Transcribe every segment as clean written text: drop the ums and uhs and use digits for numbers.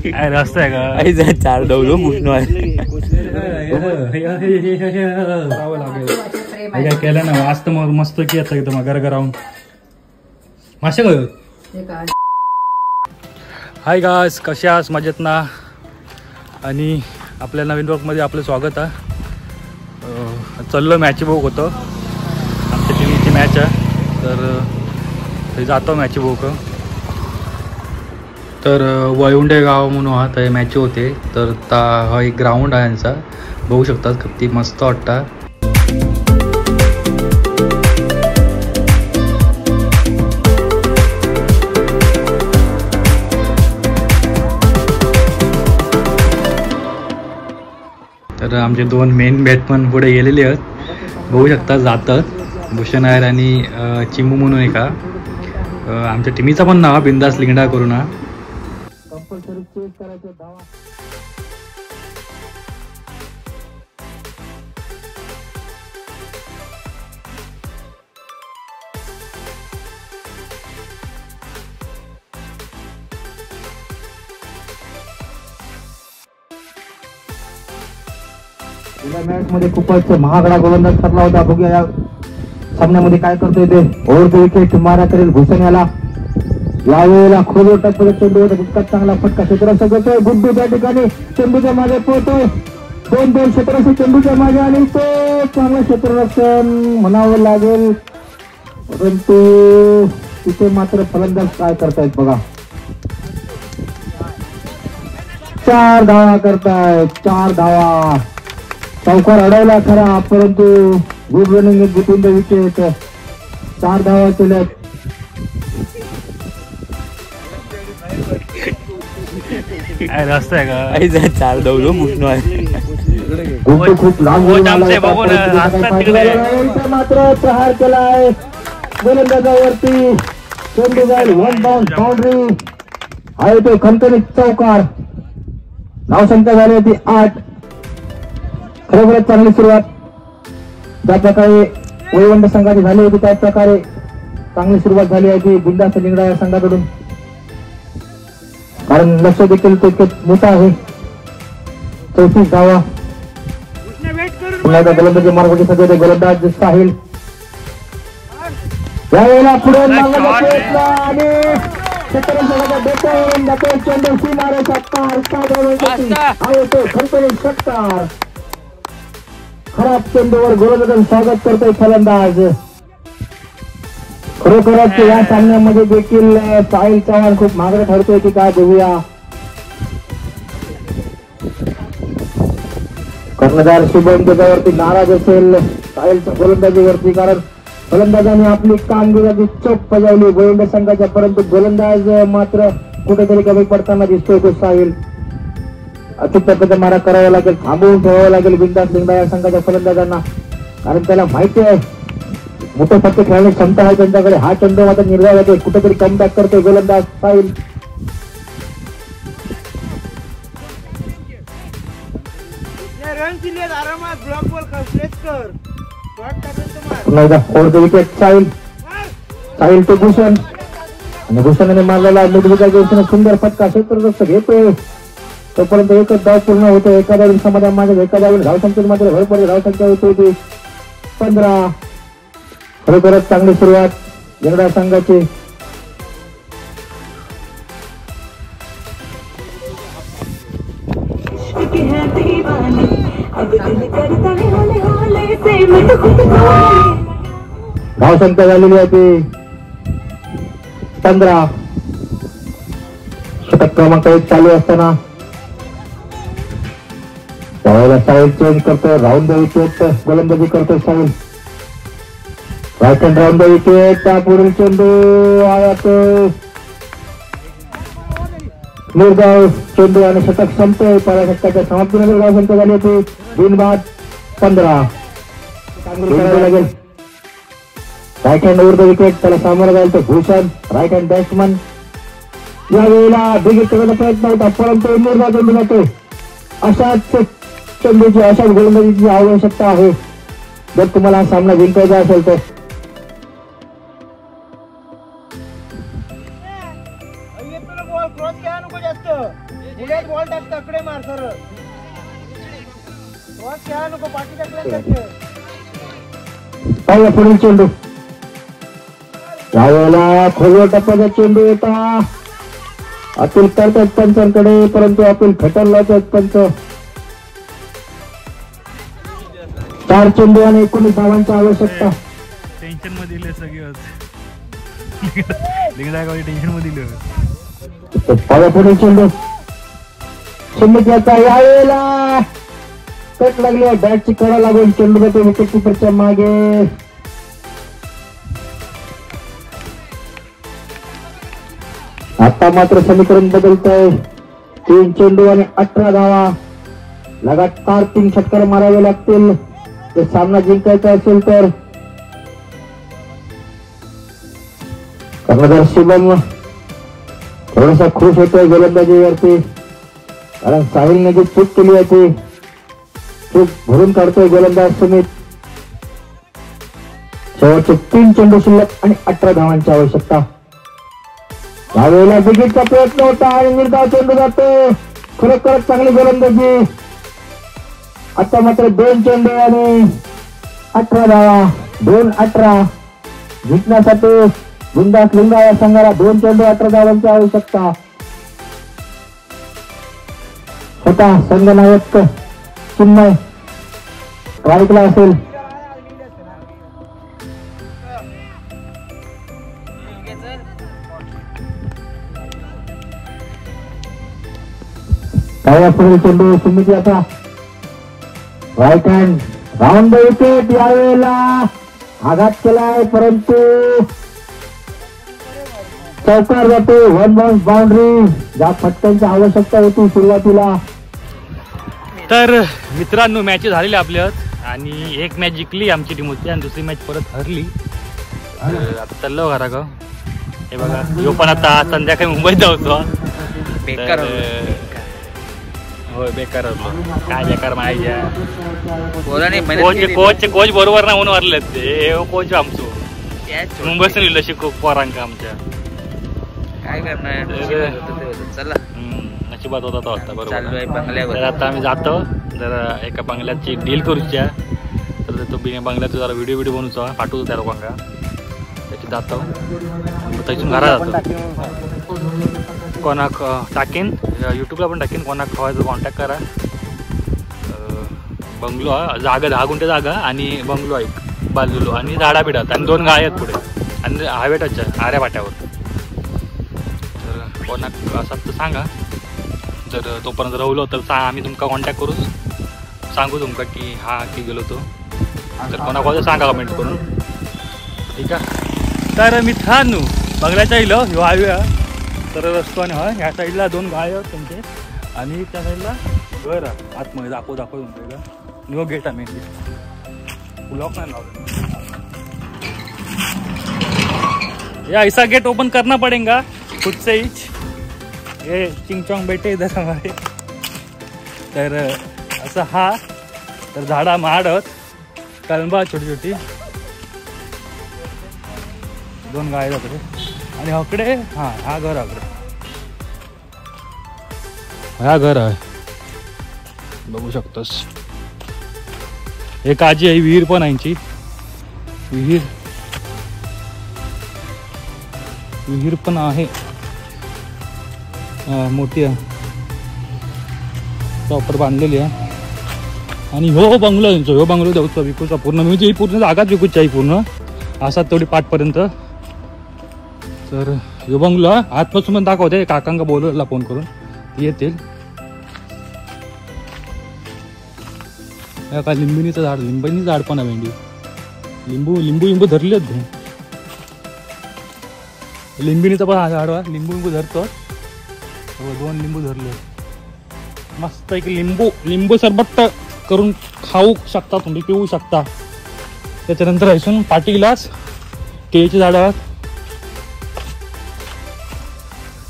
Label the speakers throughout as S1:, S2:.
S1: रस्ता आहे का?
S2: चार डवलो मुठणं आहे.
S1: काय केलं ना वाचत मग मस्त की येतं एकदम गरगर राहून मासे काय. हाय गाइस, कसे आहात? मजेत ना? आणि आपल्या नवीन ब्लॉगमध्ये आपलं स्वागत आहे. चाललो मॅच बघू होतं, आमच्या टीमची मॅच आहे तर ते जातो मॅच बघू. तर वळुंडे गाव म्हणून हा मॅच होते तर हा एक ग्राउंड आहे यांचा, बघू शकतात किती मस्त वाटतं. तर आमचे दोन मेन बॅट्समन पुढे गेलेले आहेत, बघू शकता जातात. भूषण आहे आणि चिमू म्हणून आहे का आमच्या टीमीचा पण नाव बिंदास लिंगडा करू ना.
S3: मॅच मध्ये खूपच महागडा गोलंदाज ठरला होता. बघूया या सामन्यामध्ये काय करतोय ते. ओव्हर विकेट मारा करेल भूषण याला. यावेळेला खोल टप्प्यात चेंडू होता, तितकाच चांगला फटका क्षेत्ररक्षक देतोय. गुड्डू त्या ठिकाणी चेंडूच्या मागे पोहतोय. 2-2 क्षेत्ररक्षक चेंडूच्या मागे आणि तो चांगलं क्षेत्ररक्षण म्हणावं लागेल, परंतु तिथे मात्र फलंदाज काय करतायत बघा. 4 धावा करतायत, 4 धावा. चौकार अडवला खरा, परंतु good running between the wicket. 4 धावा केल्यात.
S1: रस्ता आहे का?
S2: चार डवलो मुठणं आहे.
S3: खूप लांब मात्र प्रहार केलाय गोलंदाजावरती. चेंडू जाईल 1 बाउंस बाउंड्री. आहे तो खणखणीत चौकार. धावसंख्या झाली होती 8. खरोखरच चांगली सुरुवात ज्या प्रकारे वळवंड संघाची झाली होती त्याच प्रकारे चांगली सुरुवात झाली आहे ती बिंदास लिंगडा या संघाकडून, कारण लक्ष देखील तितकेच मोठं आहे. 34 धावा. पुन्हा एकदा गोलंदाजी मार्गाची सध्या गोलंदाज साहिल यावेळेला पुढे आणि चेंडू सीमारेषा पार. खणखणीत षटकार. खराब चेंडूवर गोलंदाज स्वागत करतोय फलंदाज. खरोखरच या सामन्यामध्ये देखील साहिल चव्हाण खूप मागणं ठरतोय की काय बघूया. कर्णधार शुभम त्याच्यावरती नाराज असेल साहिलच्या गोलंदाजीवरती, कारण फलंदाजाने आपली कामगिरी चोख बजावली गोलंद संघाच्या, परंतु गोलंदाज मात्र कुठेतरी कमी पडताना दिसतोय तो साहिल. अचूक पद्धतीने मारा करावा लागेल, थांबवून ठेवावं लागेल बिंदास लिंगडा या संघाच्या फलंदाजांना, कारण त्याला माहिती आहे मोठे फटके खेळण्याची क्षमता आहे त्यांच्याकडे. हा चेंडू मात्र निर्धार होते, कुठेतरी कमबॅक करतोय गोलंदाज साहिल. विकेट साहिल. साहिल तो भूषण आणि भूषणाने मारलेला निर्विजय सुंदर फटका क्षेत्ररक्षक घेतोय. तोपर्यंत एकच धाव पूर्ण होतो. एखाद्या समाधान माझ्या एखाद्या धावसंख्येत मात्र भर पडली. धावसंख्या होती ती 15. खरोखरच चांगली सुरुवात लिंगडा संघाची. धावसंख्या झालेली आहे ती 15. षटक क्रमांक 1 चालू असताना त्यावेळेला साहिल चेंज करतोय. राऊंड द विकेट गोलंदाजी करतोय Sahil. Right hand round the wicket. त्यापुढील चेंडू आयात निर्धाव चेंडू आणि षटक संपतोय. पहिल्या षटकाच्या समाप्तीनंतर धावसंख्या झाली होती बिनबाद 15. लागेल right hand over the wicket. त्याला सामोरं जाईल तो भूषण राईट हँड बॅट्समन. यावेळेला बिगिट करण्याचा प्रयत्न होता, परंतु निर्धाव चेंडू जातोय. अशाच चेंडूची अशाच गोलंदाजीची आवश्यकता आहे जर तुम्हाला हा सामना जिंकायचा असेल तर.
S4: बॉल टाक तकडे मार सर खेळा नको पाठी टाकल्या खेळ
S3: पाहिजे पुढील चेंडू यावेळेला खोलवर टप्प्याचा चेंडू येता अपील करतात पंचांकडे परंतु अपील खटर लावतात पंच 4 चेंडू आणि 19 धावांची आवश्यकता
S1: टेन्शन मध्ये दिले सगळे टेन्शन मध्ये दिले
S3: पाहिजे पुढील चेंडू सुमित याचा यावेळेला कट लागली बॅटची कडा लागून चेंडू जातो विकेट किपरच्या मागे आता मात्र समीकरण बदलत आहे 3 चेंडू आणि 18 धावा लगातार 3 षटकार मारावे लागतील ते सामना जिंकायचा असेल तर कर्णधार शिवम थोडासा खुश होतोय गोलंदाजीवरती कारण साहिलने जी चूक केली आहे ती चूक भरून काढतोय गोलंदाज सुमित शेवटचे 3 चेंडू शिल्लक आणि 18 धावांची आवश्यकता यावेळेला विकेटचा प्रयत्न होता आणि निर्धाव चेंडू जातो खरोखर चांगली गोलंदाजी आता मात्र 2 चेंडू आणि 18 धावा 2-18 जिंकण्यासाठी बिंदास लिंगा या संघाला 2 चेंडू 18 धावांची आवश्यकता होता संघनायक चिन्मय ट्रायकला असेल काय पुढील चेंडू सुमित याचा right hand round the wicket यावेळेला आघात केलाय परंतु चौकार जातो 1 बाउंस बाउंड्री ज्या फटक्यांची आवश्यकता होती सुरुवातीला
S1: तर मित्रांनो मॅचेस झालेल्या आपल्यात आणि एक मॅच जिंकली आमची टीम होती आणि दुसरी मॅच परत हरली आता चाललो घरा ग हे बघा जो पण आता संध्याकाळी मुंबईत जाऊतो
S2: बेकार
S1: होय बेकार होतो काय बेकार माहिती
S2: कोच
S1: कोच बरोबर ना म्हणून हरलेत ते कोच आमचो मुंबईत लिहिलं शिकू पोरांका आमच्या
S2: काय करणार चला
S1: नशिबात होता तो आता बरोबर
S2: चालू आहे बंगल्यावर
S1: तर आता आम्ही जातो जरा एका बंगल्याची डील करूच्या तर तो बंगल्याचा जरा व्हिडिओ बनवतो पाठवतो त्या लोकांना त्याची जातो त्यातून घरात जातो कोणाक टाकेन यूट्यूबला पण टाकेन कोणाक खवायचं कॉन्टॅक्ट करा बंगलो जागा 10 गुंठे जागा आणि बंगलो एक बाजूलो आणि झाडा बिडात आणि 2 गाय आहेत पुढे आणि हायवे टच आऱ्या पाट्यावर तर कोणाक असं तर सांगा जर तोपर्यंत राहिलो तर आम्ही तुमका कॉन्टॅक्ट करू सांगू तुमका की हा की गेलो तो तर कोणाकोणा सांगा कमेंट करून ठीक आहे तर मित्रांनो बंगल्याच्या इलो ह्यो हायवे तर रस्त्याने हा ह्या साईडला 2 गाय आहेत तुमचे आणि त्या साईडला घर आतमध्ये दाखव तुमच्या का न्यू गेट आहे मेन लॉक नाही लावलं या ऐसा गेट ओपन करना पडेगा खुद से ही ये चिंगचॉंग बैठे इधर हमारे तर असं हा तर झाडा माडत कलंबा छोटी छोटी 2 गाय जाते आणि हकडे हा घर आकडे हा घर आहे बघू शकतोस एक आजी आहे विहीर पण आहे विहीर पण आहे मोठी आहे प्रॉपर बांधलेली आहे आणि हो बंगलो ह्यो बंगलो देऊचा विकूचा पूर्ण म्हणजे ही पूर्ण जागाच विकूची आहे पूर्ण असा तेवढी पाठपर्यंत तर ह्यो बंगलो आतपासून पण दाखवते काकांका बोलवला फोन करून येतील काय लिंबिणीचं झाड लिंबिणी झाड पण आहे भेंडी लिंबू धरले लिंबिणीचं पण झाड लिंबू धरतो 2 लिंबू धरले मस्त एक लिंबू सरबत करून खाऊ शकता तुम्ही पिऊ शकता त्याच्यानंतर इथून पाटी ग्लास केळीची झाडं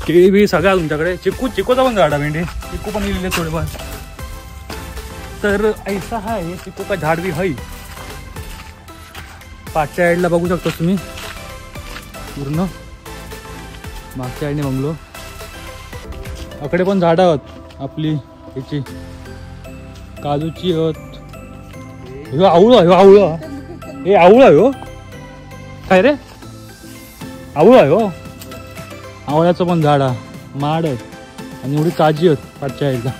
S1: केळी बी सगळ्या तुमच्याकडे चिकूचा पण झाड आहे भेंडी चिकू पण लिहिले थोडेफार तर ऐसा आहे चिकू का झाड भी है पाठच्या साईडला बघू शकता तुम्ही पूर्ण मागच्या साईडने बंगलो अकडे पण झाड आहेत आपली ह्याची काजूची आवळा हे आवळा हो काय रे आवळा हो आवळ्याचं पण झाड आहे माड आहेत आणि एवढी काजी आहेत पाचच्या एकदा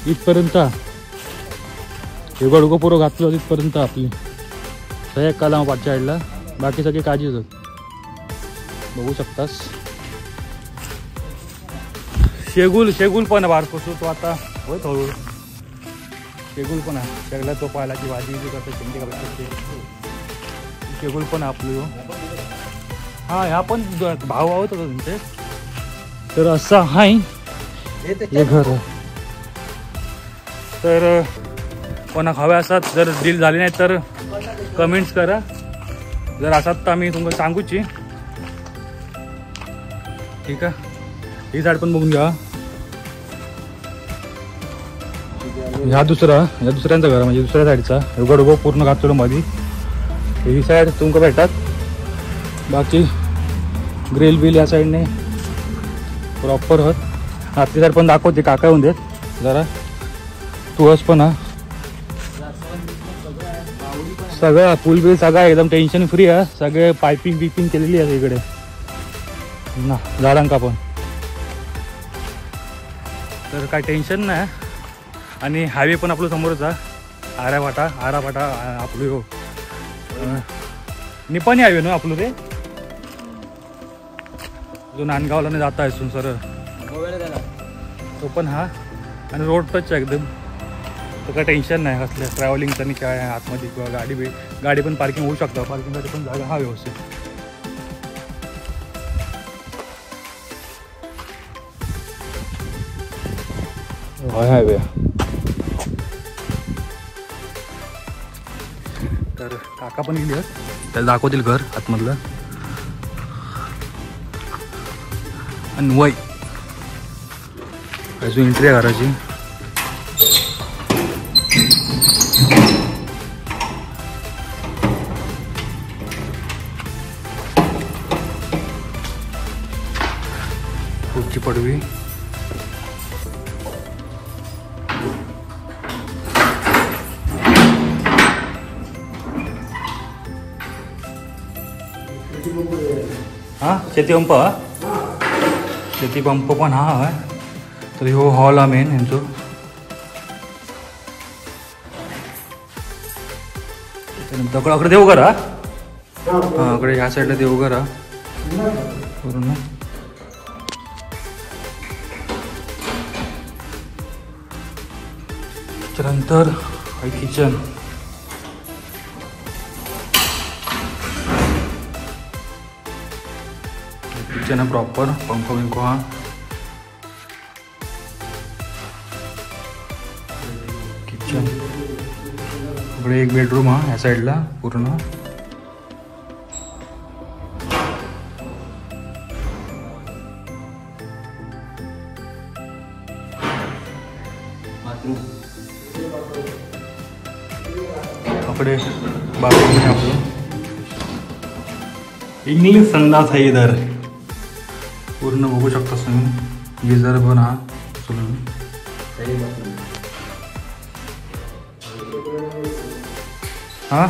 S1: इथपर्यंत एवढं पुरं घातलं तिथपर्यंत आपली सह्या काला पाचच्या साईडला बाकी सगळे काजीच आहेत बघू शकतास शेगुल पण बारकोसू तो आता होय हळूहळू शेगुल पण आहे शेगला तो पाहिलाची भाजी करते शेंगे करते शेगुल पण आपली हा ह्या पण भाव आहोत तुमचे तर असं हाय हे घर आहे तर कोणा हव्या असतात जर डील झाली नाही तर कमेंट्स करा जर असतात तर आम्ही तुम्हाला सांगूची ठीक आहे ही साईड पण बघून घ्या ह्या दुसऱ्यांचं घर म्हणजे दुसऱ्या साईडचा उघड पूर्ण घातलेलं मध्ये ही साईड तुमका भेटतात बाकी ग्रिल बिल या साईडने प्रॉपर होत आतली साईड पण दाखवते काका होऊन देत जरा तुळस पण हा सगळं पूल बिल सगळं एकदम टेन्शन फ्री आहे सगळे पायपिंग बिपिंग केलेली आहे इकडे ना झाडांका पण तर काय टेन्शन नाही आणि हायवे पण आपलं समोरच आहे आरापाटा आपलं हो निपाणी हायवे ना आपलं ते जो नांदगावला नाही जाता आहे सरळ तो पण हा आणि रोड टच आहे एकदम तर काय टेन्शन नाही असल्या ट्रॅव्हलिंगचं आणि काय आतमध्ये किंवा गाडी पण पार्किंग होऊ शकतं पार्किंगसाठी पण जागा हा व्यवस्थित हायवे तर काका पण गेली त्याला दाखवतील घर आतमधलं आणि वय अजून एंट्री आहे घराची पुढची पडवी हा शेती पंप पण हा आहे तर हो हॉल आहे मेन यांचं त्यानंतर अकडे देवघर हा अकडे ह्या साईडला देवघर हा पूर्ण त्यानंतर किचन किचन है प्रॉपर पंखो विंखो हा किचन इकडे एक बेडरूम हा या साईडला पूर्ण इकडे बाथरूम आहे आपलं इंग्लिश संडास आहे इधर पूर्ण बघू शकता तुम्ही गिझर पण हा हा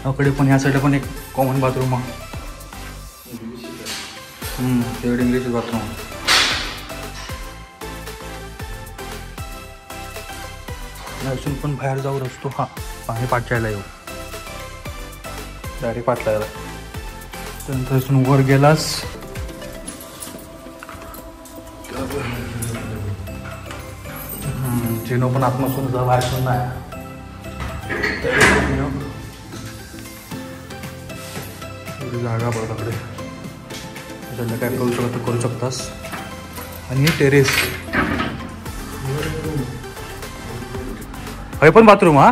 S1: अकडे पण ह्या साईडला पण एक कॉमन बाथरूम हा तेवढे इंग्लिश बाथरूम अजून पण बाहेर जाऊ रस्तो हा पाणी पाठवायला येऊ डायरेक्ट पाठवायला त्यानंतर अजून वर गेलास जिनो पण आतमधून जा बाहेरून नाही जागा बघ त्याला काय करू शकतास आणि टेरेस हे पण बाथरूम हा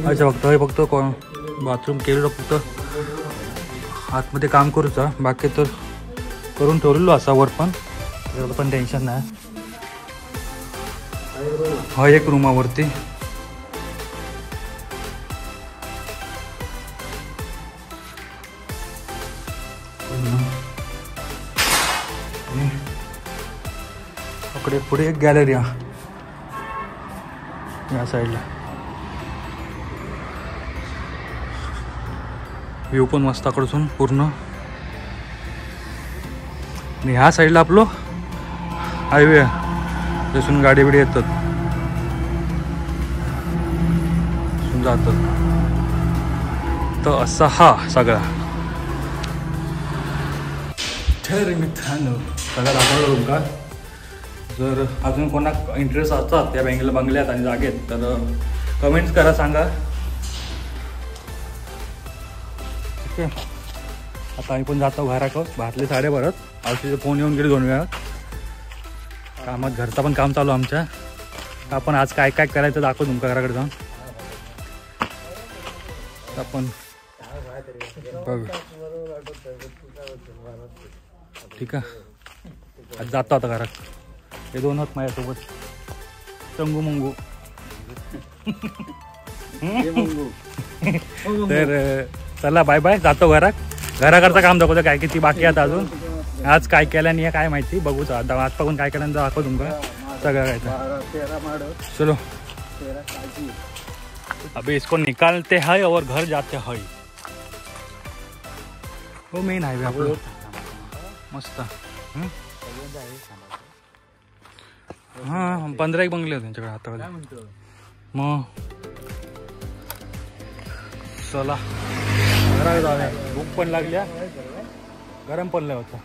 S1: अच्छा फक्त कोण बाथरूम केलेलं फक्त आतमध्ये काम करूचा बाकी तर करून ठेवलेलो असा वर पण त्याचं पण टेन्शन नाही हा एक रूमावरती इकडे पुढे एक गॅलरी या साईडला. व्ह्यू पण मस्त आकडून पूर्ण. आणि ह्या साईडला आपलं हायवे जसून गाडी बिडी येतात जातात. तर असा हा सगळा तर मित्रांनो सगळा दाखवलं तुमका. जर अजून कोणा इंटरेस्ट असतात त्या बंगल्यात आणि जागेत तर कमेंट्स करा, सांगा. ठीक आहे. आता आम्ही पण जातो घराकडं. बाहेरले साडे भरत औषधीचे फोन येऊन गेले 2 वेळा. कामात घरचं पण काम चालू आमच्या. आपण आज काय काय करायचं दाखवू तुमच्या घराकडे जाऊन. आपण बघ ठीक आहे. आज जातो आता घरात. हे 2 आहेत माझ्यासोबत चंगू मंगू. तर चला बाय बाय. जातो घराकडचं काम दाखवतं काय किती बाकी आता अजून. आज काय केलं नाही काय माहिती बघूच. आता आजपासून काय केलं दाखव तुमका सगळं काय. चलो अभी इसको निकालते हैं और घर जाते हैं. हो मेन हायवे आपलं मस्त. हां 15 बंगले होते त्यांच्याकडे आता. मग चला घराकडे जाऊया. भूक पण लागल्या, गरम पण लय होतं.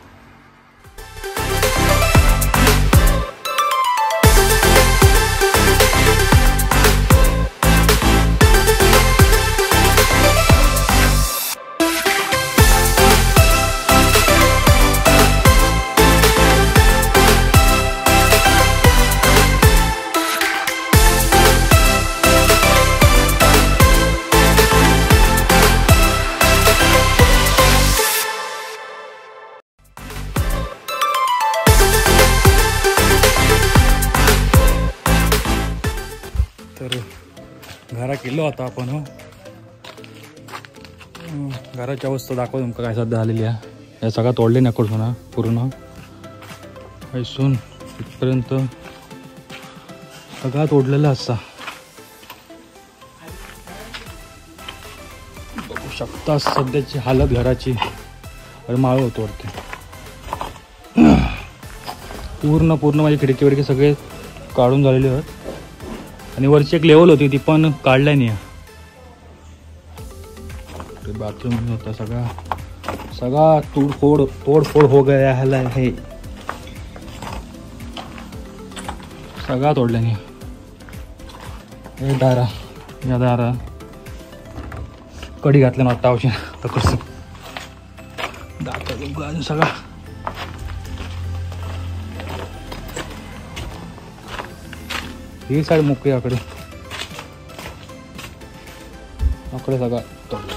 S1: तर घरा केलो आता आपण. हो घराची अवस्था दाखव तुमका काय सध्या आलेली आहे. या सगळा तोडले नको ना पूर्ण ऐसून इथपर्यंत सगळा तोडलेला असा बघू शकता. सध्याची हालत घराची माळ होतो वरती पूर्ण माझी खिडकी वडकी सगळे काढून झालेले आहेत. आणि वरची एक लेवल होती ती पण काढल्या नाही. बाथरूम होता सगळा तोडफोड हो गया है. सगळा तोडल्याने. हे दारा कडी घातल्या ना आता औषध तर कसं दाखव सगळा. ही साईड मोकळी आकडे सगळा तोडलं.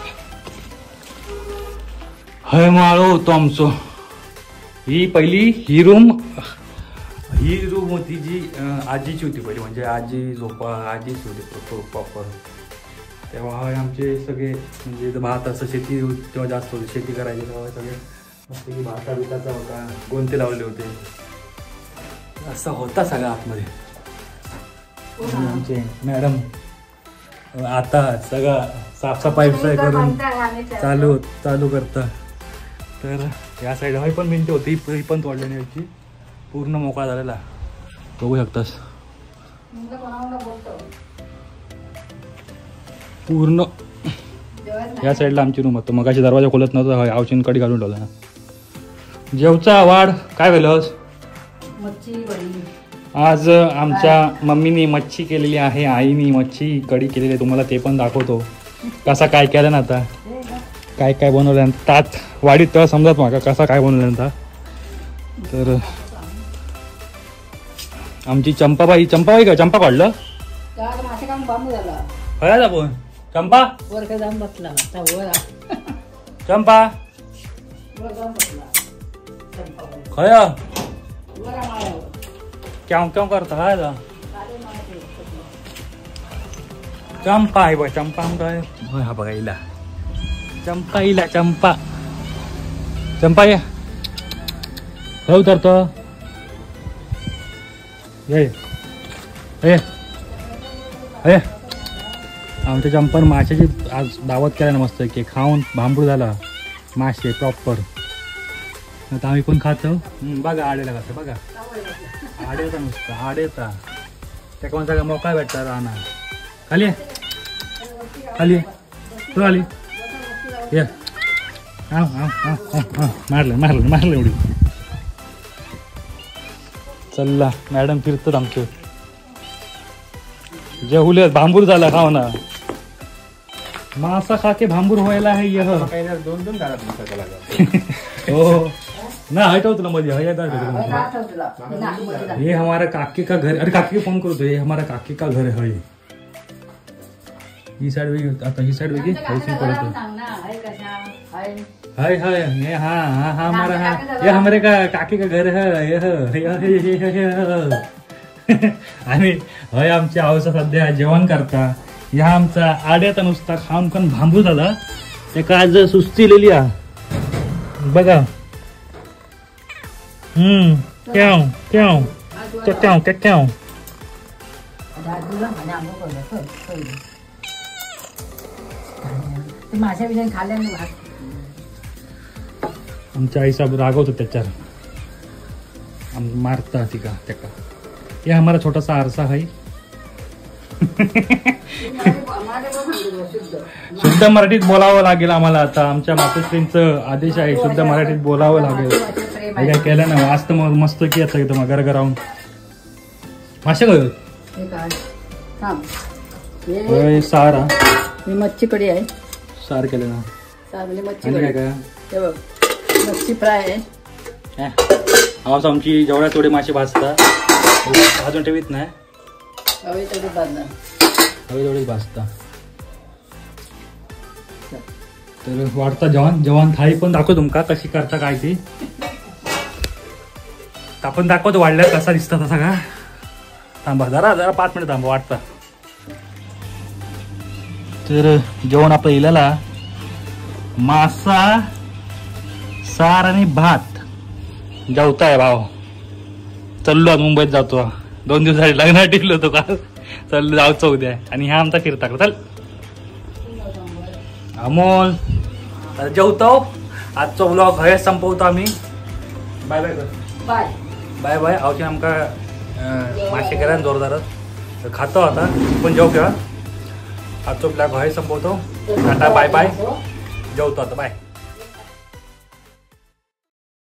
S1: हय माळो होतो आमचं. ही रूम होती जी आजीची होती पहिली. म्हणजे आजीच होती प्रॉपर. तेव्हा आमचे सगळे म्हणजे भात असं शेती तेव्हा जास्त होती. शेती करायची तेव्हा सगळे मस्त भाता बिताचा होता. गोंते लावले होते. असं होता सगळं आतमध्ये. आमचे मॅडम आता सगळं साफसफाई करून चालू करता. तर या साईड ही पण भिंत होती ही पण तोडल्याने याची पूर्ण मोकळा झालेला बघू शकतास. पूर्ण या साईडला आमची रूम होतं. मगाशी दरवाजा खोलत नव्हतं. आवशीन कडी घालून ठेवला. जेवचा वाढ काय वेळेस आज आमच्या मम्मीने मच्छी केलेली आहे. आईने मच्छी कढी केलेली आहे. तुम्हाला ते पण दाखवतो कसा काय केलं ना. आता काय काय बनवल्यानंतर तात वाडीत तेव्हा समजत मागा कसा काय बनवल्यानंतर. तर आमची चंपाबाई का चंपा काढलं खरंच आपण चंपा चंपा खया क्यों करता है चंपा आहे बघ. चंपा हा बघा इला चंपा या उतरतो ये ए ए आमच्या जंपर माशाची आज दावत केला ना मस्त की खाऊन भांबूळ झाला मासे प्रॉपर. आता आम्ही कोण खातो बघा आडेला कसं बघा आडेचा नुसतं आडेचा त्या कोण सगळं मोकळा भेटतात राहणार. खाली खाली तू आली ये मारलं मारलं मारलं एवढी. चल्ला मॅडम फिरतात आमचे जे हुले भांबूर झाला खाऊ ना मासा खाके भांबूर व्हायला आहे यह
S2: 2-2 घरात
S1: हो ना हटव तुला मध्ये ये हमारा काकी का घर. अरे काकी फोन करो तो ये हमारा काकी का घर है. ही साइड वेगळी आता ही साइड वेगळी ऐसी पडतो. हाय हाय ये हाँ हाँ हाँ हमारा हाँ ये हमारे का काकी का घर है आणि हय आमची आवसा सध्या जेवण करता. ह्या आमचा आड्याचा नुसता खाऊन पण भांबू झाला ते काय जर सुस्तीलेली बघा. क्याव क्याव क्याव क्याव
S5: माझ्या विषयी खाल्ल्याने
S1: आमच्या आई साहेब रागवतो त्याच्यावर मारता तिका त्याका. हे हमारा छोटासा आरसा है. शुद्ध मराठीत बोलावं लागेल आम्हाला आता. आमच्या मातोश्रींचं आदेश आहे शुद्ध मराठीत बोलावं लागेल. काय केलं ना आज तर मस्त की आता एकदम घर राहून मासे गयो सारा
S5: मी मच्छी कढी आहे.
S1: सार केलं ना
S5: सार म्हणजे मच्छी
S1: आणि काय
S5: कढी.
S1: काय
S5: हे बघ मच्छी फ्राय आहे.
S1: आवाज आमची जेवढ्या थोडे मासे भाजतात अजून ठेवीत नाही
S5: हवे तेवढी भाजणार.
S1: हवे तेवढेच भाजता. तर वाटतं जेवण जेवण थाळी पण दाखव तुमका कशी करता काय ती आपण दाखवतो. वाढल्यावर कसा दिसता तसा का थांबा जरा जरा 5 मिनिट थांबा वाटता. तर जेवण आपलं इलेला मासा सार आणि भात जेवताय भाव. चाललो मुंबईत जातो 2 दिवस झाले लग्नात टिकलो होतो का चल जाऊचं उद्या. आणि ह्या आमचा फिरता चल अमोल जेवतो. आजचा व्लॉग हे संपवतो आम्ही. Bye bye
S5: bye
S1: bye bye. आवशी आमका मासे करा जोरदारच खातो आता पण जेव किंवा आजचा ब्लॉग हे संपवतो. Tata bye bye. जेवतो आता बाय.